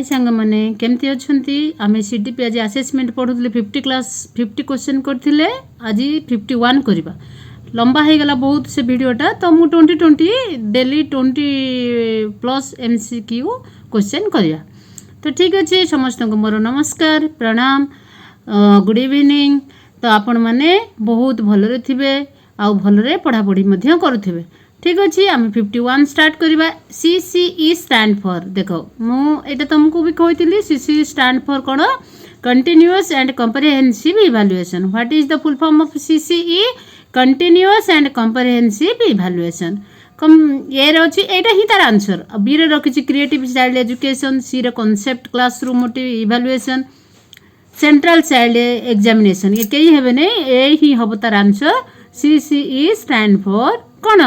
हाय सांग मैंने केमती अच्छी आम सीडीपी आज आसेसमेंट पढ़ुले 50 क्लास 50 क्वेश्चन करथिले आज 51 करवा लंबा हो गला बहुत से वीडियोटा तो मु 2020 डेली 20 प्लस एमसीक्यू क्वेश्चन करवा तो ठीक अच्छे समस्त को मोर नमस्कार प्रणाम गुड इवनिंग। तो आपण मैंने बहुत भलरे थिबे आउ भलरे पढ़ापढ़ी मध्य करुथिबे। ठीक अच्छे आम 51 स्टार्ट करवा। CCE स्टैंड फॉर देखो मुझे तुमको भी कहती CCE स्टैंड फॉर कौन continuous and comprehensive evaluation. What is the full form of CCE continuous and comprehensive evaluation. ये रही यहाँ ही तार आंसर। बी रे रखी क्रिएटिव चाइल्ड एजुकेशन, सी रे concept classroom evaluation, central child examination ये कई हेबे नहीं ए ही हम तार आंसर। CCE स्टैंड फॉर कौन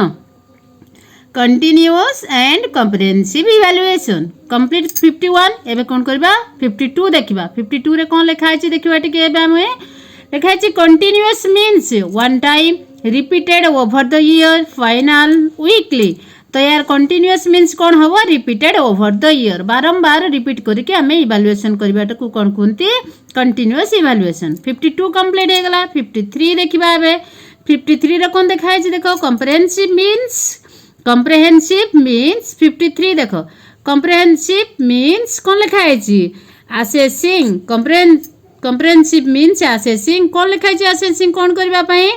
continuous and comprehensive evaluation. Complete 51 एबे कौन करबा 52 देखिबा। 52 रे कौन लिखा है देखिबा टिके एबे हमें लिखा है continuous means one time repeated over the year final weekly. तो यार कंटिन्यूअस मींस कौन हबो रिपीटेड ओवर द ईयर बारंबार रिपीट करके हमें इवैल्यूएशन करबाटा को कौन कहते कंटिन्यूअस इवैल्यूएशन। 52 कंप्लीट हो गला। 53 देखिबा एबे 53 रे कौन देखा है देखो कम्प्रिहेंसिव मीन्स 53 देखो कम्प्रिहेंसिव मीन्स कौन लिखा है असेसिंग। कम्प्रिहेंसिव मीन्स असेसिंग कौन लिखा है असेसिंग कौन करबा पई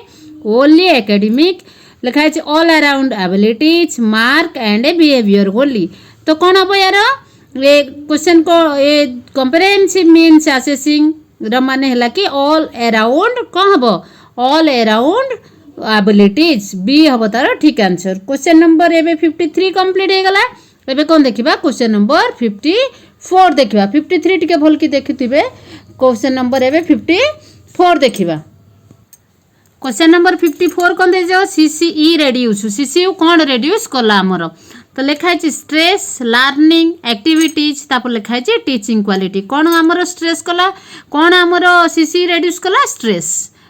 ओनली एकेडमिक लिखा है all around abilities mark and behaviour Holi. तो कौन हम यार ये क्वेश्चन को ये कम्प्रिहेंसिव मीन्स असेसिंग माने है कि ऑल अराउंड कौन हम ऑल अराउंड एबिलिटीज बी हम तार ठीक आंसर। क्वेश्चन नंबर एबे 53 कंप्लीट हो गला। एबे कौन देखिबा क्वेश्चन नंबर 54 देखिबा। 53 टिके भल की देखिथिबे। क्वेश्चन नंबर एबे 54 देखिबा। क्वेश्चन नंबर 54 कौन दे जाओ CCE रेड्यूस। CCU कौन रेड्यूस कला हमर तो लिखा है स्ट्रेस लर्निंग एक्टिविटीज तापर लिखा है टीचिंग क्वालिटी। कौन हमर स्ट्रेस कला कौन हमर CCE रेड्यूस कला स्ट्रेस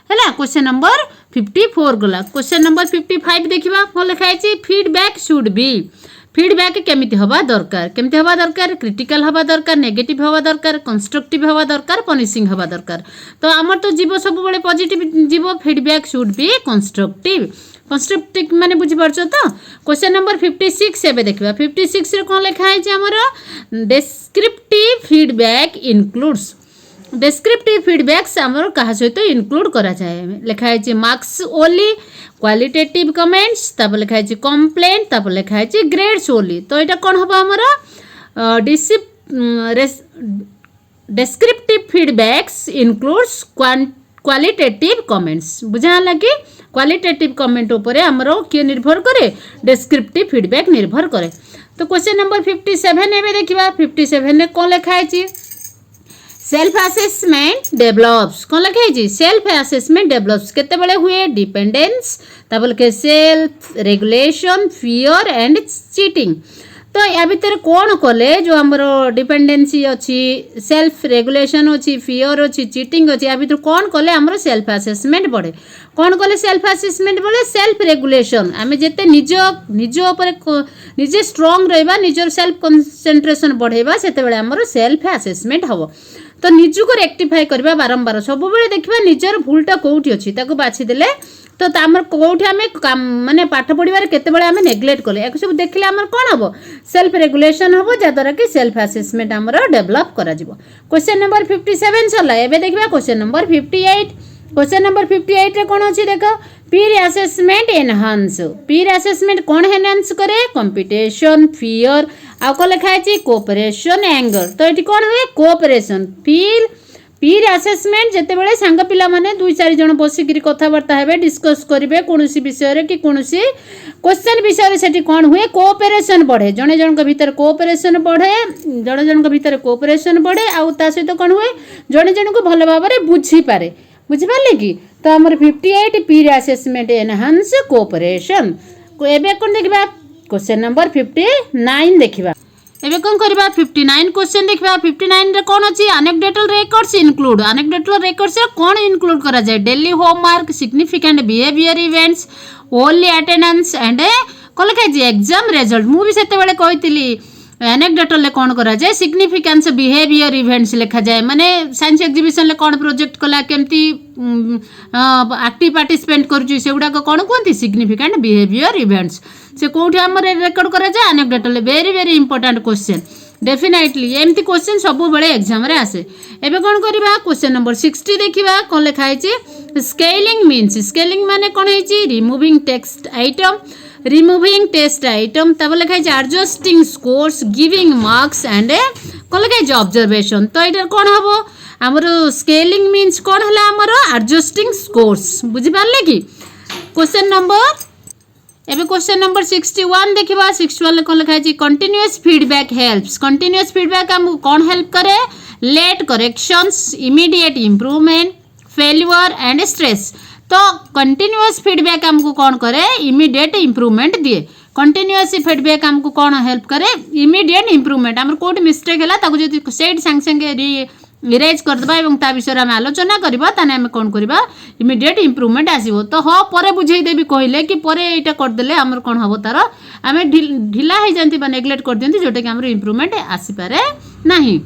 है। क्वेश्चन नंबर 54 गला। क्वेश्चन नंबर 55 देखिबा कौन लिखा है फीडबैक शुड बी। फीडबैक केमिति हवा दरकार क्रिटिकल हवा दरकार नेगेटिव हवा दरकार कंस्ट्रक्टिव हवा दरकार पनिशिंग हवा दरकार। तो आमर तो जीव सब बड़े पॉजिटिव जीव फीडबैक शुड बी कंस्ट्रक्टिव माने बुझी पारछो तो। क्वेश्चन नंबर 56 एबे देखिबा। 56 रे कौन लिखा है हमर descriptive feedback includes. Descriptive feedbacks आमर कहा सहित इनक्लूड करा जाए लिखा है मार्क्स ओनली क्वालिटेटिव कमेंट्स तापर लिखा है कंप्लेंट तापर लिखा है ग्रेड्स ओनली। तो यहाँ कौन हम आमर descriptive feedbacks includes qualitative comments. बुझा लगे क्वालिटेटिव कमेंट उपरे आमर किए निर्भर करे डेस्क्रिप्टिव फीडबैक निर्भर करे। तो क्वेश्चन नंबर 57 एबे देखिबा। 57 ने कौन लिखा है सेल्फ असेसमेंट डेवलप्स कौन लिखा है सेल्फ असेसमेंट डेवलप्स केते बेले हुए डिपेंडेंस तापर के self regulation fear and cheating. तो या भीतर कौन कले जो हमर डिपेंडेंसी अच्छी सेल्फ रेगुलेशन अच्छी फियर अच्छी चीटिंग अच्छी या भीतर कौन कले हमर सेल्फ असेसमेंट बढ़े। कौन कले सेल्फ असेसमेंट बढ़े सेल्फ रेगुलेशन आम जिते निज निजे स्ट्रंग रहा निजर सेल्फ कंसंट्रेशन बढ़ेबा सेते बेले हमर सेल्फ असेसमेंट हम। तो निजुको रेक्टिफाई करबा बारंबार सब बेले देखबा निजर भूलटा कोठी अछि ताको बाछि देले तो तामर कोठी आमे माने पाठ पढिबार केते बेले आमे नेग्लेक्ट करले एक सब देखले हमर कोन हबो सेल्फ रेगुलेशन हबो जदरा कि सेल्फ असेसमेंट हमर डेवलप करा जिवो। क्वेश्चन नंबर 57 सरला। एबे देखबा क्वेश्चन नंबर 58। क्वेश्चन नंबर 58 रे कोन अछि देखो पीर असेसमेंट एनहांस। पीर असेसमेंट कौन एनहांस करे कंपटीशन फियर आ को लिखा है कोऑपरेशन एंगर। तो ये कौन हुए कोऑपरेशन पीर असेसमेंट जिते बड़े सांग पिला माने 2-4 जन बसिक कथबार्ता हेबे डिस्कस करेंगे कौन विषय कि कौन क्वेश्चन विषय से कौन हुए कोऑपरेशन बढ़े जड़े जन भीतर कोऑपरेशन बढ़े जड़े जन भीतर कोऑपरेशन बढ़े आउ ता सहित कौन हुए जड़े जन को भल भाव में बुझीपारे बुझिपारे कि। तो आमर 58 पीर असेसमेंट एनहांस कोऑपरेशन। एबे कौन देखिबा क्वेश्चन नंबर 59 देखिबा। एबे कौन करबा 59 क्वेश्चन देखिबा। 59 रे कौन अछि anecdotal records include. Anecdotal records रे कौन इनक्लूड करा जाय daily homework significant behaviour events only attendance and call के एग्जाम रिजल्ट। मु भी सेते बेले कहितली एनेक्डोटल ले कौन करा जाए सिग्निफिकेंस बिहेवियर इवेंट्स लिखा जाए माने साइंस एग्जीबिशन ले कौन प्रोजेक्ट कला केमती एक्टिव पार्टिसिपेट करूची सेगुडा कौन कहते सिग्निफिकेंट बिहेवियर इवेंट्स से कौटी आम रेकर्ड करा जाए anecdotal very very important question definitely एमती क्वेश्चन सब बेले एग्जाम रे आसे एबे कौन करबा क्वेश्चन नंबर 60 देखिबा कौन लिखा है स्केलिंग मीन्स स्केलिंग माने कौन है removing text item removing test item तब लिखा है adjusting scores giving marks and कौन लिखा है ऑब्जर्वेशन तो ये कौन हम आमर स्केलिंग मीन्स कौन है आमर एडजस्टिंग स्कोर्स बुझी पारले कि क्वेश्चन नंबर एबे क्वेश्चन नंबर 61 देखिबा 61 कौन लिखा है continuous feedback helps continuous feedback हमको कौन हेल्प करे late corrections immediate improvement failure and stress तो कंटीन्यूअस फीडबैक हमको कौन करे इमीडिएट इंप्रूवमेंट दिए कंटीन्यूअस फीडबैक हमको कौन हेल्प करे इमीडिएट इंप्रूवमेंट आम कोड मिस्टेक है ताको जदि सेट संग संगे इरेज करदेबा एवं ता विषय आम आलोचना करबा ताने आम कौन करबा इमीडिएट इंप्रूवमेंट आसीबो तो हाँ परे बुझेई देबी कहले कि परे एटा कर देले हमर कौन हबो तार आम ढिला हो जाती नेग्लेक्ट कर दियंती जोटा कि हमर इंप्रूवमेंट आसी पारे नाही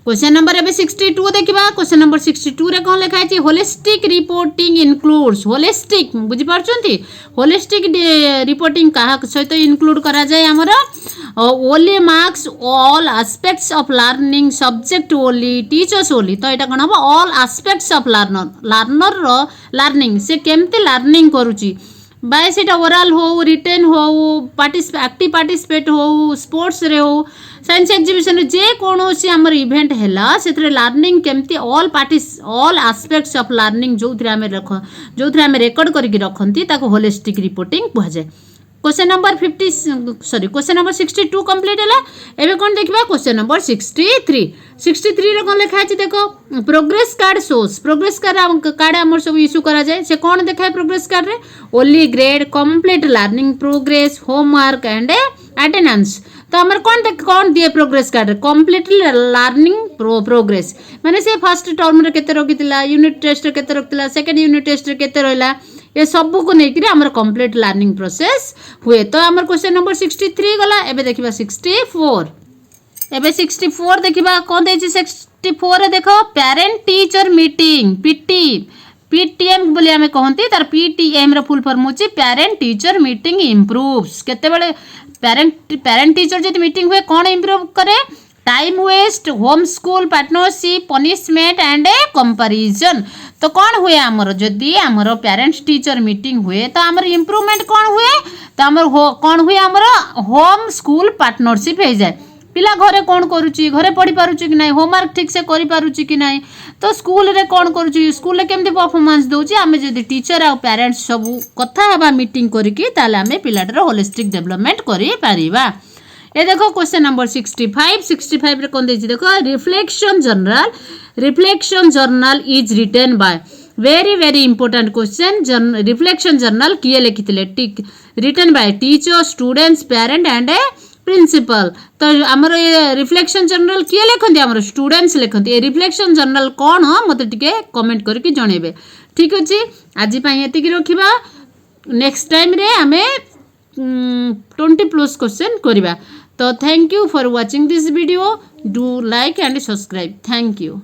क्वेश्चन नंबर एबे 62 देखिबा क्वेश्चन नंबर 62 रे कौन लिखा है होलिस्टिक रिपोर्टिंग इनक्लूड्स होलिस्टिक बुझी पारछंती होलिस्टिक रिपोर्टिंग कहा सहित इनक्लूड करा जाय हमरा only marks all aspects of learning subject only teachers only तो एटा कोन हबो ऑल एस्पेक्ट्स ऑफ लर्नर रो लर्निंग से केमते लर्निंग करूची बाय सेटा ओरल हो रिटन हो एक्टिव पार्टिसिपेट हो स्पोर्ट्स रे हो साइंस एग्जीबिशन जे कौन सी आमर इवेंट है से लर्निंग केमती ऑल एस्पेक्ट्स ऑफ लर्निंग जो आम रेकर्ड करके रखती होलिस्टिक रिपोर्टिंग कहुए question number question number 62 complete है एबे कौन देखा क्वेश्चन नंबर 63 रे कौन लिखा है देखो progress card shows progress card आम सब इश्यू करा जाए से कौन देखा है प्रोग्रेस कार्ड रे only grade complete learning progress homework and attendance तो आमर कौन दिए progress card completely learning progress माने से फर्स्ट टर्म रे केते रखितिला यूनिट टेस्ट रे केते रखितिला सेकंड यूनिट टेस्ट रे केते रहला ये सब को लेकर आमर कंप्लीट लर्निंग प्रोसेस हुए तो आमर क्वेश्चन नंबर 63 गला एबे देखिबा 64 एबे 64 देखिबा कौन देछि 64 रे देखो पेरेंट टीचर मीटिंग पीटीएम बोली आमे कहंती तार पीटीएम रो फुल फॉर्म होछि पेरेंट टीचर मीटिंग इंप्रूव्स केते बेले पेरेंट टीचर जदि मीटिंग हुए कौन इंप्रूव करे time waste home school partnership punishment and comparison तो कौन हुए आमर जदि आमर पेरेंट्स टीचर मीटिंग हुए तो आमर इंप्रूवमेंट कौन हुए तो आमर कौन हुए आमर होम स्कूल पार्टनरशिप हो जाए पिला घरे कौन करुच्ची घरे पढ़ी पारुच्ची कि नहीं होमवर्क ठीक से करि पारुच्ची कि नहीं तो स्कूल रे कौन करुच्ची स्कूल रे केमती परफॉर्मेंस दउची आमे जदि टीचर आ पेरेंट्स सब कथा हबा मीटिंग करिकी ताले आमे पिलाटर होलिस्टिक डेवलपमेंट करि पारिबा ये देखो क्वेश्चन नंबर 65 रे कौन देछि देखो reflection journal is written by very very important question reflection journal किए लिखिथिले written by teacher students parent and principal तो आमर ये रिफ्लेक्शन जर्नल किए लिखती आमर स्टूडेंट्स लिखती रिफ्लेक्शन जर्नल कौन मत टिके कमेंट करके जनइबे ठीक अच्छे आज ये रखा नेक्स्ट टाइम रे आमे 20+ क्वेश्चन करवा तो thank you for watching this video do like and subscribe thank you.